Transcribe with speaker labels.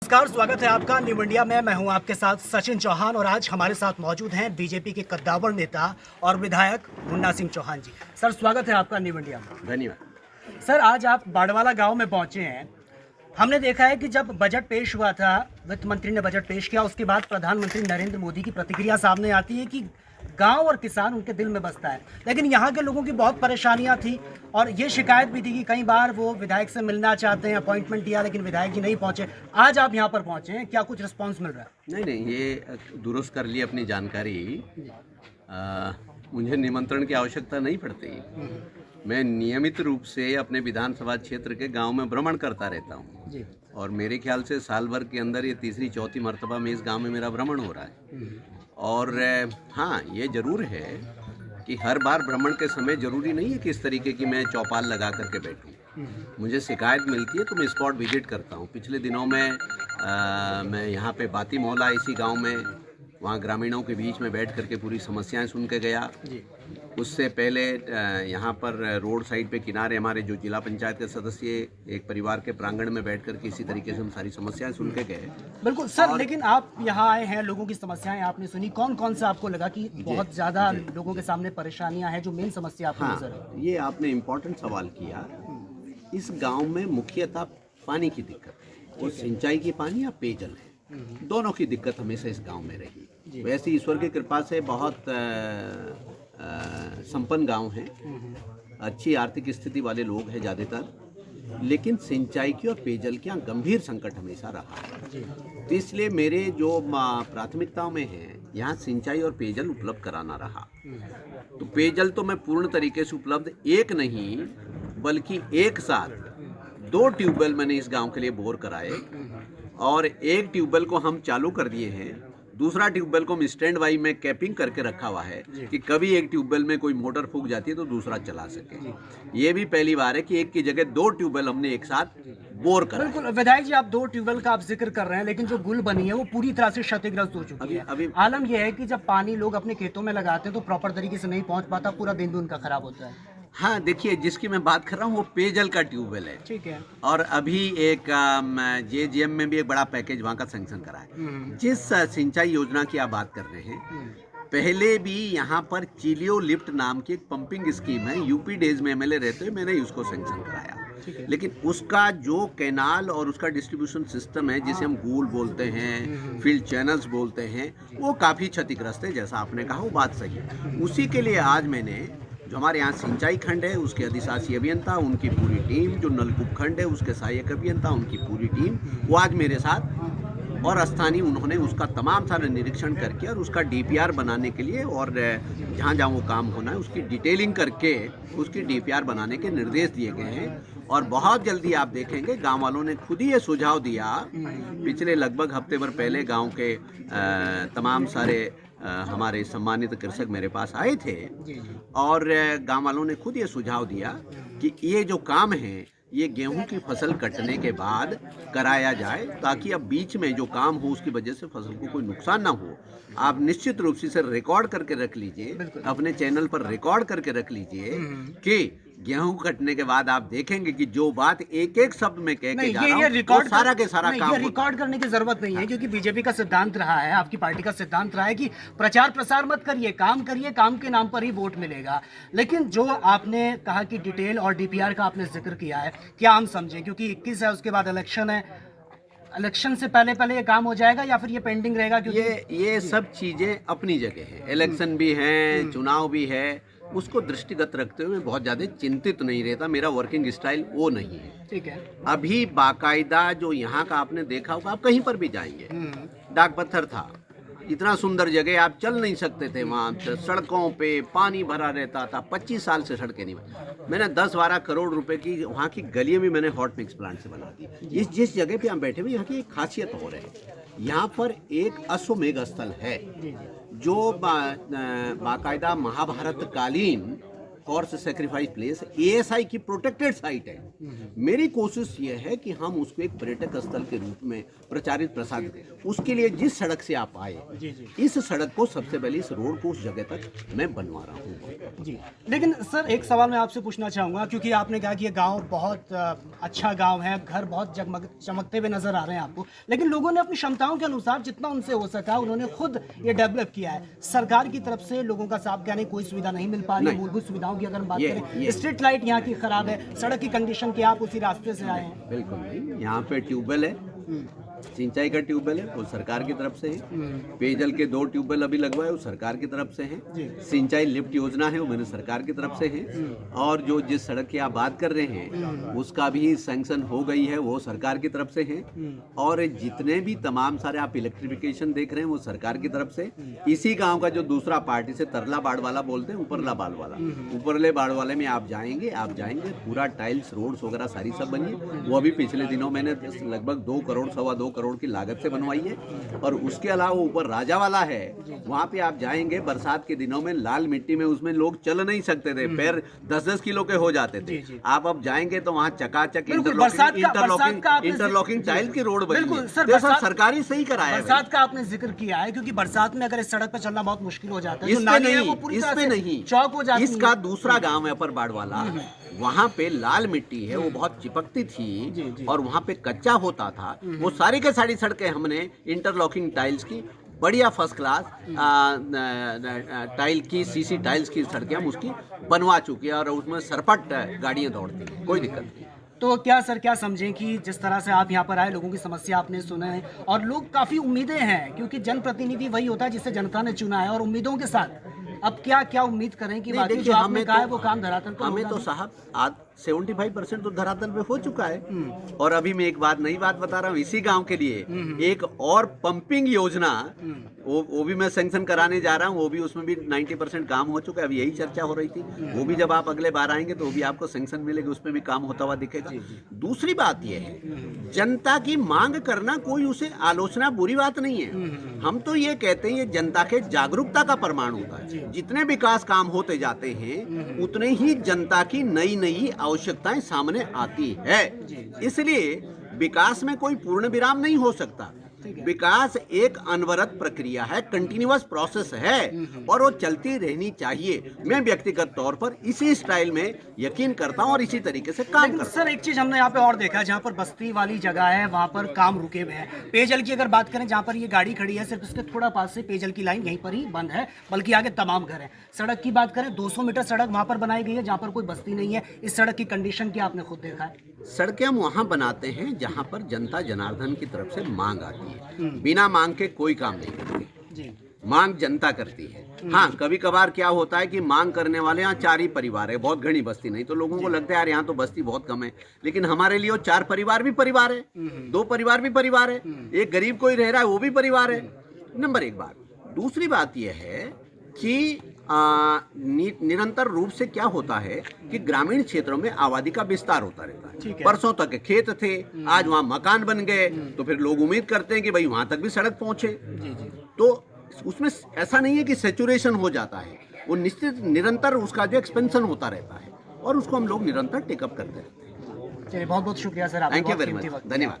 Speaker 1: नमस्कार, स्वागत है आपका न्यू इंडिया में। मैं हूं आपके साथ सचिन चौहान और आज हमारे साथ मौजूद हैं बीजेपी के कद्दावर नेता और विधायक मुन्ना सिंह चौहान जी। सर, स्वागत है आपका न्यू इंडिया में।
Speaker 2: धन्यवाद।
Speaker 1: सर, आज आप बाड़वाला गांव में पहुंचे हैं। हमने देखा है कि जब बजट पेश हुआ था, वित्त मंत्री ने बजट पेश किया, उसके बाद प्रधानमंत्री नरेंद्र मोदी की प्रतिक्रिया सामने आती है कि गांव और किसान उनके दिल में बसता है। लेकिन यहाँ के लोगों की बहुत परेशानियां थी और ये शिकायत भी थी कि कई बार वो विधायक से मिलना चाहते हैं, अपॉइंटमेंट दिया, लेकिन विधायक जी नहीं पहुंचे। आज आप यहाँ पर पहुंचे हैं, क्या कुछ रिस्पॉन्स मिल रहा है?
Speaker 2: नहीं, ये दुरुस्त कर ली अपनी जानकारी। मुझे निमंत्रण की आवश्यकता नहीं पड़ती। मैं नियमित रूप से अपने विधानसभा क्षेत्र के गांव में भ्रमण करता रहता हूं और मेरे ख्याल से साल भर के अंदर ये तीसरी चौथी मर्तबा में इस गांव में मेरा भ्रमण हो रहा है। और हाँ, ये जरूर है कि हर बार भ्रमण के समय जरूरी नहीं है कि इस तरीके की मैं चौपाल लगा करके बैठूं। मुझे शिकायत मिलती है तो मैं स्पॉट विजिट करता हूं। पिछले दिनों में मैं यहाँ पे बाती मोहल्ला इसी गांव में, वहाँ ग्रामीणों के बीच में बैठ करके पूरी समस्याएं सुन के गया। उससे पहले यहाँ पर रोड साइड पे किनारे हमारे जो जिला पंचायत के सदस्य एक परिवार के प्रांगण में बैठ करके इसी तरीके से हम सारी समस्याएं सुन के गए।
Speaker 1: बिल्कुल सर, लेकिन आप यहाँ आए हैं, लोगों की समस्याएं आपने सुनी, कौन कौन सा आपको लगा कि बहुत ज्यादा लोगों के सामने परेशानियां हैं, जो मेन समस्या आपको नजर है?
Speaker 2: ये आपने इम्पोर्टेंट सवाल किया। इस गाँव में मुख्यतः पानी की दिक्कत है, वो सिंचाई की पानी या पेयजल है, दोनों की दिक्कत हमेशा इस गाँव में रही। वैसे ईश्वर की कृपा से बहुत संपन्न गांव है, अच्छी आर्थिक स्थिति वाले लोग हैं ज़्यादातर, लेकिन सिंचाई की और पेयजल की गंभीर संकट हमेशा रहा है। तो इसलिए मेरे जो प्राथमिकताओं में है, यहाँ सिंचाई और पेयजल उपलब्ध कराना रहा। तो पेयजल तो मैं पूर्ण तरीके से उपलब्ध, एक नहीं बल्कि एक साथ 2 ट्यूबवेल मैंने इस गांव के लिए बोर कराए और एक ट्यूबवेल को हम चालू कर दिए हैं। दूसरा ट्यूबवेल को हम स्टैंड बाई में कैपिंग करके रखा हुआ है कि कभी एक ट्यूबवेल में कोई मोटर फूक जाती है तो दूसरा चला सके। ये भी पहली बार है कि एक की जगह 2 ट्यूबवेल हमने एक साथ बोर करा।
Speaker 1: बिल्कुल विधायक जी, आप 2 ट्यूबवेल का आप जिक्र कर रहे हैं, लेकिन जो गुल बनी है वो पूरी तरह से क्षतिग्रस्त हो चुकी है।
Speaker 2: अभी
Speaker 1: आलम यह है कि जब पानी लोग अपने खेतों में लगाते हैं तो प्रॉपर तरीके से नहीं पहुंच पाता, पूरा दिन भी उनका खराब होता है।
Speaker 2: हाँ, देखिए, जिसकी मैं बात कर रहा हूँ वो पेयजल का ट्यूबवेल है।
Speaker 1: ठीक है।
Speaker 2: और अभी एक JGM में भी एक बड़ा पैकेज वहाँ का सैंक्शन करा है। जिस सिंचाई योजना की आप बात कर रहे हैं, पहले भी यहाँ पर चिलियो लिफ्ट नाम की एक पंपिंग स्कीम है, यूपी डेज में MLA रहते हुए मैंने उसको सैंक्शन कराया। लेकिन उसका जो कैनाल और उसका डिस्ट्रीब्यूशन सिस्टम है, जिसे हम गूल बोलते हैं, फील्ड चैनल्स बोलते हैं, वो काफ़ी क्षतिग्रस्त है। जैसा आपने कहा वो बात सही है। उसी के लिए आज मैंने जो हमारे यहाँ सिंचाई खंड है उसके अधिशासी अभियंता, उनकी पूरी टीम, जो नलकूप खंड है उसके सहायक अभियंता, उनकी पूरी टीम, वो आज मेरे साथ और स्थानीय उन्होंने उसका तमाम सारा निरीक्षण करके और उसका DPR बनाने के लिए और जहाँ जहाँ वो काम होना है उसकी डिटेलिंग करके उसकी DPR बनाने के निर्देश दिए गए हैं। और बहुत जल्दी आप देखेंगे गांव वालों ने खुद ही ये सुझाव दिया। पिछले लगभग हफ्ते भर पहले गांव के तमाम सारे हमारे सम्मानित कृषक मेरे पास आए थे और गांव वालों ने खुद ये सुझाव दिया कि ये जो काम है ये गेहूं की फसल कटने के बाद कराया जाए, ताकि अब बीच में जो काम हो उसकी वजह से फसल को कोई नुकसान ना हो। आप निश्चित रूप से रिकॉर्ड करके रख लीजिए, अपने चैनल पर रिकॉर्ड करके रख लीजिए कि गेहूं कटने के बाद आप देखेंगे कि जो बात एक एक शब्द में कह के जा रहा हूं, वो सारा के सारा काम
Speaker 1: ये रिकॉर्ड करने की जरूरत नहीं है, क्योंकि बीजेपी का सिद्धांत रहा है, आपकी पार्टी का सिद्धांत रहा है कि प्रचार प्रसार मत करिए, काम करिए, काम के नाम पर ही वोट मिलेगा। लेकिन जो आपने कहा कि डिटेल और DPR का आपने जिक्र किया है, क्या हम समझें, क्योंकि 21 है, उसके बाद इलेक्शन है, इलेक्शन से पहले ये काम हो जाएगा या फिर ये पेंडिंग रहेगा? क्योंकि
Speaker 2: ये सब चीजें अपनी जगह है, इलेक्शन भी है, चुनाव भी है, उसको दृष्टिगत रखते हुए बहुत ज़्यादा चिंतित नहीं रहता। मेरा वर्किंग स्टाइल वो नहीं है।
Speaker 1: ठीक है।
Speaker 2: अभी बाकायदा जो यहाँ का आपने देखा होगा, आप कहीं पर भी जाएंगे, डाक पत्थर था, इतना सुंदर जगह, आप चल नहीं सकते थे वहाँ, सड़कों पे पानी भरा रहता था। 25 साल से सड़कें नहीं बनी। मैंने 10-12 करोड़ रुपए की वहाँ की गलियाँ भी मैंने हॉट मिक्स प्लांट से बना दी। जिस जगह पे हम बैठे हुए, यहाँ की एक खासियत हो रही है, यहाँ पर एक अश्वमेध स्थल है जो बाकायदा महाभारत कालीन हॉर्स सेक्रीफाइस प्लेस, एएसआई की प्रोटेक्टेड साइट है। मेरी कोशिश ये है कि हम उसको एक पर्यटक स्थल के रूप में प्रचारित प्रसारित करें। उसके लिए जिस सड़क से आप आए, इस सड़क को सबसे पहले, इस रोड को उस जगह तक मैं बनवा रहा हूँ
Speaker 1: जी। लेकिन सर एक सवाल मैं आपसे पूछना चाहूँगा, क्योंकि आपने कहा कि ये गांव बहुत अच्छा गांव है, घर बहुत जगमग चमकते हुए नजर आ रहे हैं आपको, लेकिन लोगों ने अपनी क्षमताओं के अनुसार जितना उनसे हो सका उन्होंने खुद ये डेवलप किया है। सरकार की तरफ से लोगों का साफ कहने कोई सुविधा नहीं मिल पा रही है। मूलभूत सुविधाओं की अगर हम बात करें, स्ट्रीट लाइट यहाँ की खराब है, सड़क की कंडीशन की, आप उसी रास्ते से आए हैं।
Speaker 2: बिल्कुल नहीं, यहाँ पे ट्यूबवेल है, सिंचाई का ट्यूबवेल है, वो सरकार की तरफ से है। पेयजल के 2 ट्यूबवेल अभी लगवाए, वो सरकार की तरफ से है। सिंचाई लिफ्ट योजना है, वो मैंने सरकार की तरफ से है। और जो जिस सड़क की आप बात कर रहे हैं उसका भी सैंक्शन हो गई है, वो सरकार की तरफ से है। और जितने भी तमाम सारे आप इलेक्ट्रिफिकेशन देख रहे हैं वो सरकार की तरफ से। इसी गाँव का जो दूसरा पार्ट, इसे तरला बाड़ वाला बोलते हैं, ऊपरला बाड़ वाला, ऊपरले बाड़ वाले में आप जाएंगे पूरा टाइल्स रोड्स वगैरह सारी सब बनी है। वो अभी पिछले दिनों मैंने लगभग 2 करोड़, 2.25 करोड़ की लागत से बनवाई है। और उसके अलावा ऊपर राजा वाला है, वहाँ पे आप जाएंगे, बरसात के दिनों में लाल मिट्टी में उसमें लोग चल नहीं सकते थे, पैर 10-10 किलो के हो जाते थे। आप अब जाएंगे तो वहाँ चकाचक इंटरलॉकिंग टाइल्स की रोड बनी है। सब सरकारी सही कराया है।
Speaker 1: बरसात का आपने जिक्र किया है, क्योंकि बरसात में अगर इस सड़क पर चलना बहुत मुश्किल हो जाता है।
Speaker 2: इसमें नहीं,
Speaker 1: चौक हो जाती है।
Speaker 2: इसका दूसरा गांव है अपर बाड़ वाला, वहाँ पे लाल मिट्टी है, वो बहुत चिपकती थी और वहाँ पे कच्चा होता था। वो सारी के सारी सड़कें हमने इंटरलॉकिंग टाइल्स की, बढ़िया फर्स्ट क्लास टाइल की, सीसी टाइल्स की सड़कें हम उसकी बनवा चुके हैं और उसमें सरपट गाड़ियाँ दौड़ती हैं, कोई दिक्कत नहीं।
Speaker 1: तो क्या सर, क्या समझें कि जिस तरह से आप यहाँ पर आए, लोगों की समस्या आपने सुना है और लोग काफ़ी उम्मीदें हैं, क्योंकि जनप्रतिनिधि वही होता है जिसे जनता ने चुना है, और उम्मीदों के साथ अब क्या उम्मीद करें कि बाकी जो आपने कहा है वो काम धरातल पर
Speaker 2: हमें तो साहब आज 75% तो धरातल पे हो चुका है। और अभी मैं एक नई बात बता रहा हूँ, इसी गांव के लिए एक और पंपिंग योजना, वो भी मैं सैंक्शन कराने जा रहा हूँ। वो भी, उसमें भी 90% काम हो चुका है। अभी यही चर्चा हो रही थी, वो भी जब आप अगले बार आएंगे तो वो भी आपको सैंक्शन मिलेगी, उसमें भी काम होता हुआ दिखेगा। दूसरी बात यह है, जनता की मांग करना कोई उसे आलोचना बुरी बात नहीं है। हम तो ये कहते हैं, ये जनता के जागरूकता का प्रमाण होता है। जितने विकास काम होते जाते हैं उतने ही जनता की नई नई आवश्यकताएं सामने आती है। इसलिए विकास में कोई पूर्ण विराम नहीं हो सकता। विकास एक अनवरत प्रक्रिया है, कंटिन्यूअस प्रोसेस है और वो चलती रहनी चाहिए। मैं व्यक्तिगत तौर पर इसी स्टाइल में यकीन करता हूँ और इसी तरीके से काम करता हूँ।
Speaker 1: सर एक चीज हमने यहाँ पे और देखा है, जहाँ पर बस्ती वाली जगह है वहाँ पर काम रुके हुए हैं। पेयजल की अगर बात करें, जहाँ पर ये गाड़ी खड़ी है, सिर्फ उसके थोड़ा पास से पेयजल की लाइन यहीं पर ही बंद है, बल्कि आगे तमाम घर है। सड़क की बात करें, 200 मीटर सड़क वहाँ पर बनाई गई है जहाँ पर कोई बस्ती नहीं है। इस सड़क की कंडीशन की आपने खुद देखा है।
Speaker 2: सड़कें हम वहाँ बनाते हैं जहाँ पर जनता जनार्दन की तरफ से मांग आती है। बिना मांग के कोई काम नहीं करते, मांग जनता करती है। हाँ, कभी कभार क्या होता है कि मांग करने वाले यहाँ 4 ही परिवार है, बहुत घनी बस्ती नहीं, तो लोगों को लगता है यार यहाँ तो बस्ती बहुत कम है। लेकिन हमारे लिए वो 4 परिवार भी परिवार है, 2 परिवार भी परिवार है, एक गरीब कोई रह रहा है वो भी परिवार है। नंबर 1 बात। दूसरी बात यह है कि निरंतर रूप से क्या होता है कि ग्रामीण क्षेत्रों में आबादी का विस्तार होता रहता है। परसों तक खेत थे, आज वहाँ मकान बन गए, तो फिर लोग उम्मीद करते हैं कि भाई वहाँ तक भी सड़क पहुँचे। तो उसमें ऐसा नहीं है कि सैचुरेशन हो जाता है, वो निश्चित निरंतर उसका जो एक्सपेंशन होता रहता है और उसको हम लोग निरंतर टेकअप करते रहते हैं।
Speaker 1: चलिए, बहुत बहुत शुक्रिया sir,
Speaker 2: thank you very much, धन्यवाद।